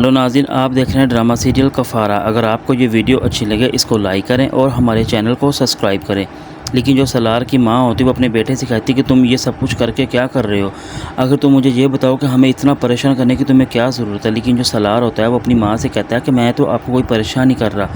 Hello नाज़रीन, आप देख रहे हैं ड्रामा सीरियल कफ़ारा। अगर आपको ये वीडियो अच्छी लगे इसको लाइक करें और हमारे चैनल को सब्सक्राइब करें। लेकिन जो सलार की माँ होती है वो अपने बेटे से कहती है कि तुम ये सब कुछ करके क्या कर रहे हो, अगर तुम मुझे ये बताओ कि हमें इतना परेशान करने की तुम्हें क्या ज़रूरत है। लेकिन जो सलार होता है वो अपनी माँ से कहता है कि मैं तो आपको कोई परेशान नहीं कर रहा,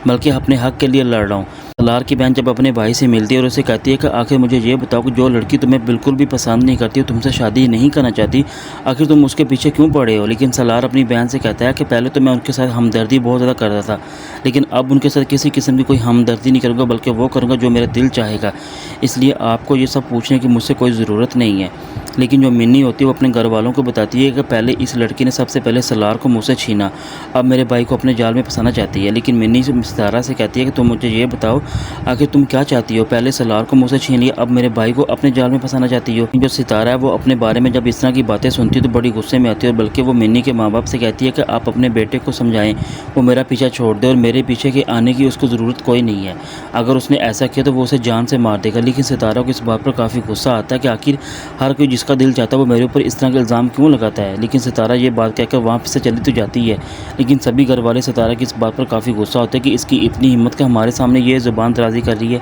बल्कि अपने हक़ के लिए लड़ रहा हूँ। सलार की बहन जब अपने भाई से मिलती है और उसे कहती है कि आखिर मुझे ये बताओ कि जो लड़की तुम्हें बिल्कुल भी पसंद नहीं करती, तुमसे शादी नहीं करना चाहती, आखिर तुम उसके पीछे क्यों पड़े हो। लेकिन सलार अपनी बहन से कहता है कि पहले तो मैं उनके साथ हमदर्दी बहुत ज़्यादा करता था, लेकिन अब उनके साथ किसी किस्म की कोई हमदर्दी नहीं करूँगा, बल्कि वो करूँगा जो मेरा दिल चाहेगा। इसलिए आपको ये सब पूछने की मुझसे कोई ज़रूरत नहीं है। लेकिन जो मिन्नी होती है वो अपने घर वालों को बताती है कि पहले इस लड़की ने सबसे पहले सलार को मुझसे छीना, अब मेरे भाई को अपने जाल में फंसाना चाहती है। लेकिन मिन्नी सितारा से कहती है कि तुम मुझे ये बताओ आखिर तुम क्या चाहती हो, पहले सलार को मुझसे छीन लिया, अब मेरे भाई को अपने जाल में फंसाना चाहती हो। जो सितारा है वो अपने बारे में जब इस तरह की बातें सुनती है तो बड़ी गुस्से में आती है, और बल्कि वो मिन्नी के माँ बाप से कहती है कि आप अपने बेटे को समझाएं, वो मेरा पीछा छोड़ दे और मेरे पीछे के आने की उसको ज़रूरत कोई नहीं है। अगर उसने ऐसा किया तो वो उसे जान से मार देगा। लेकिन सितारा को इस बात पर काफ़ी गुस्सा आता है कि आखिर हर कोई जिसका दिल चाहता है वो मेरे ऊपर इस तरह के इल्ज़ाम क्यों लगाता है। लेकिन सितारा ये बात कहकर वहाँ से चली तो जाती है, लेकिन सभी घर वाले सितारा की इस बात पर काफ़ी गुस्सा होते हैं कि इसकी इतनी हिम्मत कि हमारे सामने ये ज़ुबान दराज़ी कर रही है।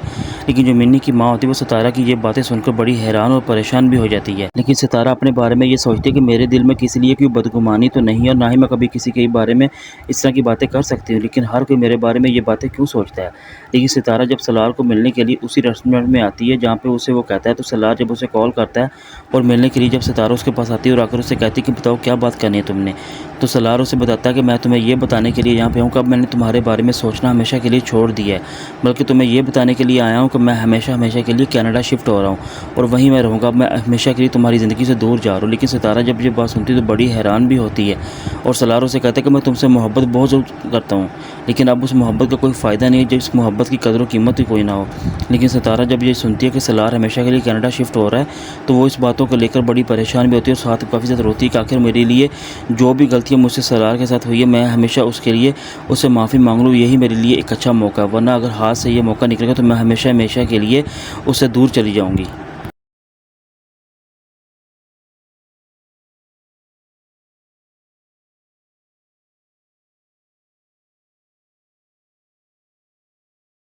लेकिन जो मिन्नी की माँ होती है वो सितारा की ये बातें सुनकर बड़ी हैरान और परेशान भी हो जाती है। लेकिन सितारा अपने बारे में ये सोचती है कि मेरे दिल में किसी लिए कोई बदगुमानी तो नहीं है, और ना ही मैं कभी किसी के बारे में इस तरह की बातें कर सकती हूँ, लेकिन हर कोई मेरे बारे में ये बातें क्यों सोचता है। लेकिन सितारा जब सलार को मिलने के लिए उसी रेस्टोरेंट में आती है जहाँ पे उसे वो कहता है, तो सलार जब उसे कॉल करता है और मिलने के लिए जब सितारा उसके पास आती है और आकर उसे कहती है कि बताओ क्या बात करनी है तुमने, तो सलार उसे बताता है कि मैं तुम्हें ये बताने के लिए यहाँ पे हूँ कि अब मैंने तुम्हारे बारे में सोचना हमेशा के लिए छोड़ दिया है, बल्कि तुम्हें ये बताने के लिए आया हूँ कि मैं हमेशा के लिए कनाडा शिफ्ट हो रहा हूँ और वहीं मैं रहूँगा। अब मैं हमेशा के लिए तुम्हारी ज़िंदगी से दूर जा रहा हूँ। लेकिन सितारा जब ये बात सुनती है तो बड़ी हैरान भी होती है, और सलार उसे कहता है कि मैं तुमसे मोहब्बत बहुत ज़रूर करता हूँ, लेकिन अब उस मोहब्बत का कोई फ़ायदा नहीं है जब इस मोहब्बत की कदर कीमत ही कोई ना हो। लेकिन सितारा जब ये सुनती है कि सलार हमेशा के लिए कनाडा शिफ्ट हो रहा है तो वो इस बातों को लेकर बड़ी परेशान भी होती है और साथ काफ़ी ज़्यादा रोती है कि आखिर मेरे लिए जो भी गलतियाँ मुझसे सलार के साथ हुई है मैं हमेशा उसके लिए उससे माफ़ी मांग लूँ, यही मेरे लिए एक अच्छा मौका है, वरना अगर हाथ से ये मौका निकलेगा तो मैं हमेशा के लिए उससे दूर चली जाऊँगी।